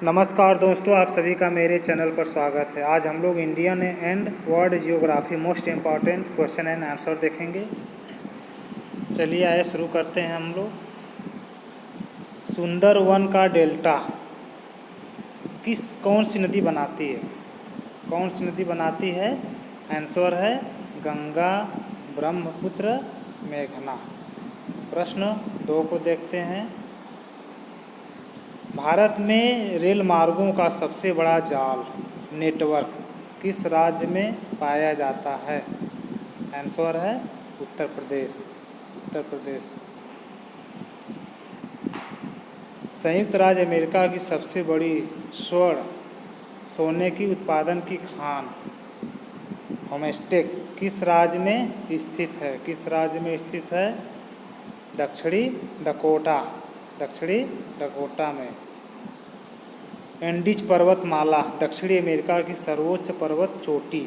नमस्कार दोस्तों, आप सभी का मेरे चैनल पर स्वागत है। आज हम लोग Indian and world geography most important question and answer देखेंगे। चलिए आइए शुरू करते हैं हम लोग। सुंदरवन का डेल्टा कौन सी नदी बनाती है? कौन सी नदी बनाती है? आंसर है गंगा, ब्रह्मपुत्र, मेघना। प्रश्न 2 को देखते हैं। भारत में रेल मार्गों का सबसे बड़ा जाल नेटवर्क किस राज्य में पाया जाता है? आंसर है उत्तर प्रदेश। उत्तर प्रदेश। संयुक्त राज्य अमेरिका की सबसे बड़ी सोने की उत्पादन की खान होमस्टेक किस राज्य में स्थित है? किस राज्य में स्थित है? दक्षिणी डकोटा। दक्षिणी डकोटा में। एंडीज पर्वतमाला दक्षिणी अमेरिका की सर्वोच्च पर्वत चोटी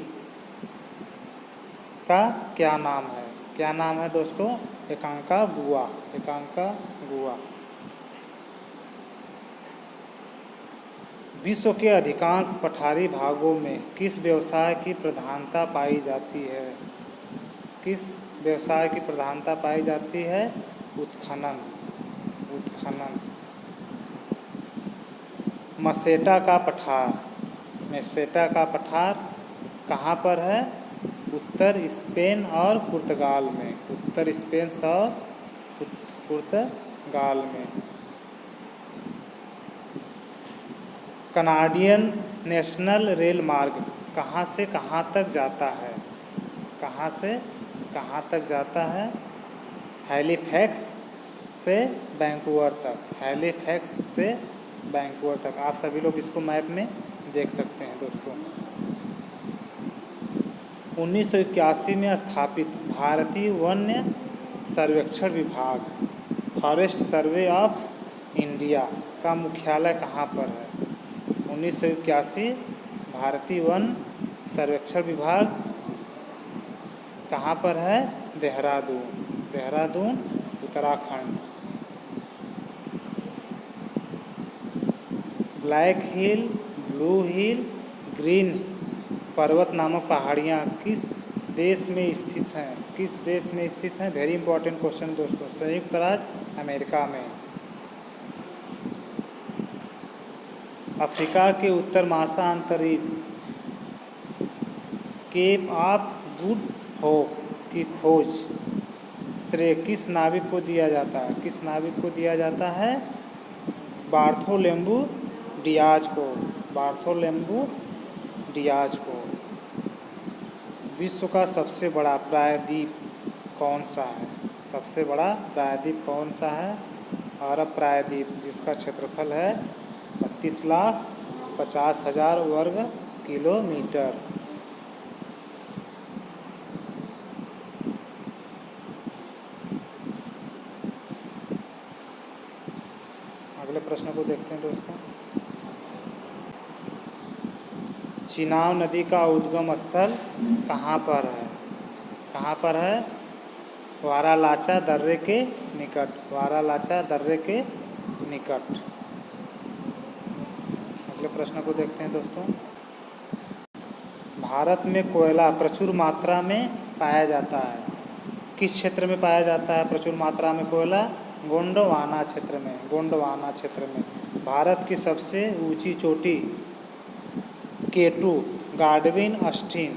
का क्या नाम है? क्या नाम है दोस्तों? एकांकागुआ। एकांकागुआ। विश्व के अधिकांश पठारी भागों में किस व्यवसाय की प्रधानता पाई जाती है? किस व्यवसाय की प्रधानता पाई जाती है? उत्खनन। उत्खनन। मसेटा का पठार। मसेटा का पठार कहाँ पर है? उत्तर स्पेन और पुर्तगाल में। उत्तर स्पेन और पुर्तगाल में। कनाडियन नेशनल रेल मार्ग कहाँ से कहाँ तक जाता है? कहाँ से कहाँ तक जाता है? हैलिफैक्स से वैंकूवर तक। हैलिफैक्स से वैंकूवर तक। आप सभी लोग इसको मैप में देख सकते हैं दोस्तों। 1981 में स्थापित भारतीय वन्य सर्वेक्षण विभाग फॉरेस्ट सर्वे ऑफ इंडिया का मुख्यालय कहाँ पर है? 1981 भारतीय वन सर्वेक्षण विभाग कहाँ पर है? देहरादून। देहरादून, उत्तराखंड। ब्लैक हिल, ब्लू हिल, ग्रीन पर्वत नामक पहाड़ियाँ किस देश में स्थित हैं? किस देश में स्थित हैं? वेरी इंपॉर्टेंट क्वेश्चन दोस्तों। संयुक्त राज्य अमेरिका में। अफ्रीका के उत्तर महासागरीय केप ऑफ गुड होप की खोज श्रेय किस नाविक को दिया जाता है? किस नाविक को दिया जाता है? बार्थोलोमेव डियाज को। बार्थोलोमेव डियाज को। विश्व का सबसे बड़ा प्रायद्वीप कौन सा है? सबसे बड़ा प्रायद्वीप कौन सा है? अरब प्रायद्वीप, जिसका क्षेत्रफल है 32,50,000 वर्ग किलोमीटर। अगले प्रश्न को देखते हैं दोस्तों। चिनाब नदी का उद्गम स्थल कहाँ पर है? कहाँ पर है? वारालाचा दर्रे के निकट। वारालाचा दर्रे के निकट। अगले प्रश्न को देखते हैं दोस्तों। भारत में कोयला प्रचुर मात्रा में पाया जाता है। किस क्षेत्र में पाया जाता है प्रचुर मात्रा में कोयला? गोंडवाना क्षेत्र में। गोंडवाना क्षेत्र में। भारत की सबसे ऊंची चोटी K2 गाडविन अस्टीन।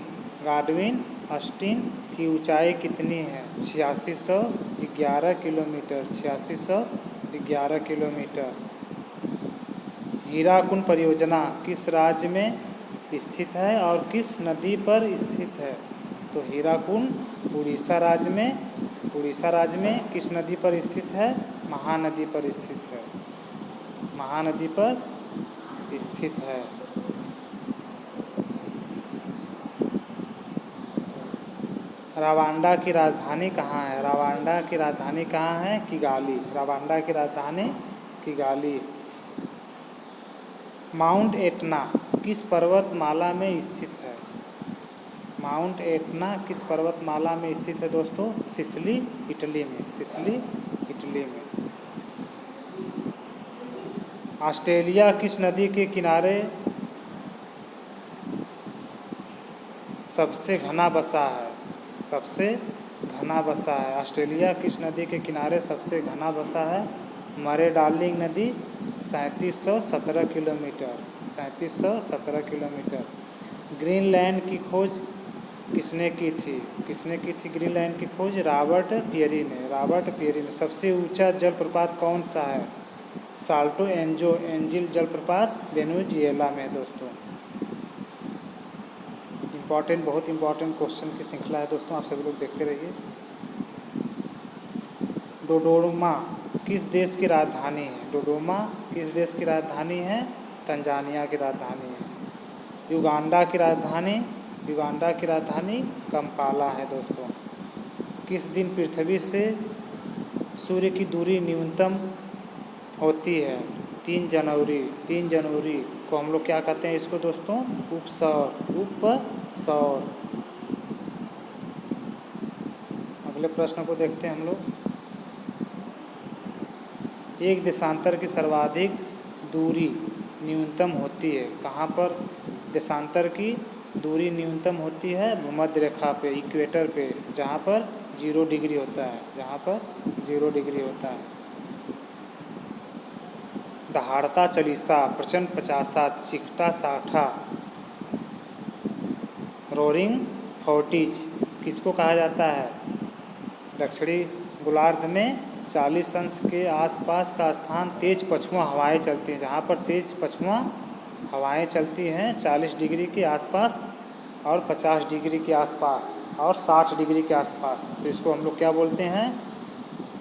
गाडविन अस्टीन की ऊंचाई कितनी है? 8611 किलोमीटर। 8611 किलोमीटर। हीराकुंड परियोजना किस राज्य में स्थित है और किस नदी पर स्थित है? तो हीराकुंड उड़ीसा राज्य में। उड़ीसा राज्य में किस नदी पर स्थित है? महानदी पर स्थित है। महानदी पर स्थित है। रवांडा की राजधानी कहाँ है? रवांडा की राजधानी कहाँ है? किगाली। रवांडा की राजधानी किगाली। माउंट एटना किस पर्वतमाला में स्थित है? माउंट एटना किस पर्वतमाला में स्थित है दोस्तों? सिसिली, इटली में। सिसिली, इटली में। ऑस्ट्रेलिया किस नदी के किनारे सबसे घना बसा है? सबसे घना बसा है। ऑस्ट्रेलिया किस नदी के किनारे सबसे घना बसा है? मरे डार्लिंग नदी 3717 किलोमीटर, 3717 किलोमीटर। ग्रीनलैंड की खोज किसने की थी? किसने की थी ग्रीनलैंड की खोज? रॉबर्ट पियरी ने, रॉबर्ट पियरी ने। सबसे ऊंचा जलप्रपात कौन सा है? साल्टो एंजिल जलप्रपात वेनेजुएला में। दोस्तों इम्पॉर्टेंट, बहुत इम्पॉर्टेंट क्वेश्चन की श्रृंखला है दोस्तों, आप सभी लोग देखते रहिए। डोडोमा किस देश की राजधानी है? डोडोमा किस देश की राजधानी है? तंजानिया की राजधानी है। युगांडा की राजधानी, युगांडा की राजधानी कंपाला है दोस्तों। किस दिन पृथ्वी से सूर्य की दूरी न्यूनतम होती है? 3 जनवरी। 3 जनवरी को हम लोग क्या कहते हैं इसको दोस्तों? उपसौर, उपसौर। अगले प्रश्न को देखते हैं हम लोग। एक देशांतर की सर्वाधिक दूरी न्यूनतम होती है कहाँ पर? देशांतर की दूरी न्यूनतम होती है भूमध्य रेखा पे, इक्वेटर पे, जहाँ पर 0 डिग्री होता है, जहाँ पर 0 डिग्री होता है। दहाड़ता चालीसा, प्रचंड पचासा, चिकटा साठा, रोरिंग फोर्टीज किसको कहा जाता है? दक्षिणी गोलार्ध में 40 अंश के आसपास का स्थान तेज पछुआ हवाएं चलती हैं, जहाँ पर तेज पछुआ हवाएं चलती हैं 40 डिग्री के आसपास और 50 डिग्री के आसपास और 60 डिग्री के आसपास। तो इसको हम लोग क्या बोलते हैं?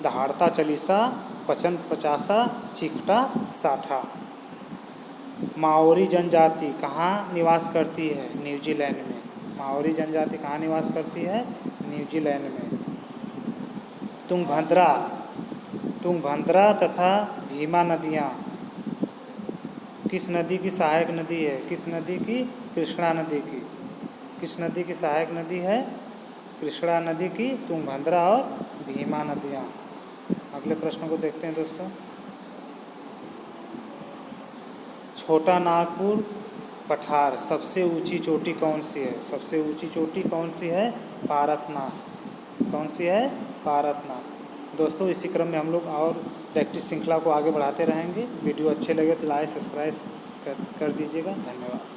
दहाड़ता चालीसा, प्रचंड पचासा, चिकटा साठा। माओरी जनजाति कहाँ निवास करती है? न्यूजीलैंड में। माओरी जनजाति कहाँ निवास करती है? न्यूजीलैंड में। तुंगभद्रा, तुंगभद्रा तथा भीमा नदियाँ किस नदी की सहायक नदी है? किस नदी की? कृष्णा नदी की। किस नदी की सहायक नदी है? कृष्णा नदी की तुंगभद्रा और भीमा नदियाँ। अगले प्रश्न को देखते हैं दोस्तों। छोटा नागपुर पठार सबसे ऊंची चोटी कौन सी है? सबसे ऊंची चोटी कौन सी है? पारकनाथ। कौन सी है? पारकनाथ। दोस्तों इसी क्रम में हम लोग और प्रैक्टिस श्रृंखला को आगे बढ़ाते रहेंगे। वीडियो अच्छे लगे तो लाइक सब्सक्राइब कर दीजिएगा। धन्यवाद।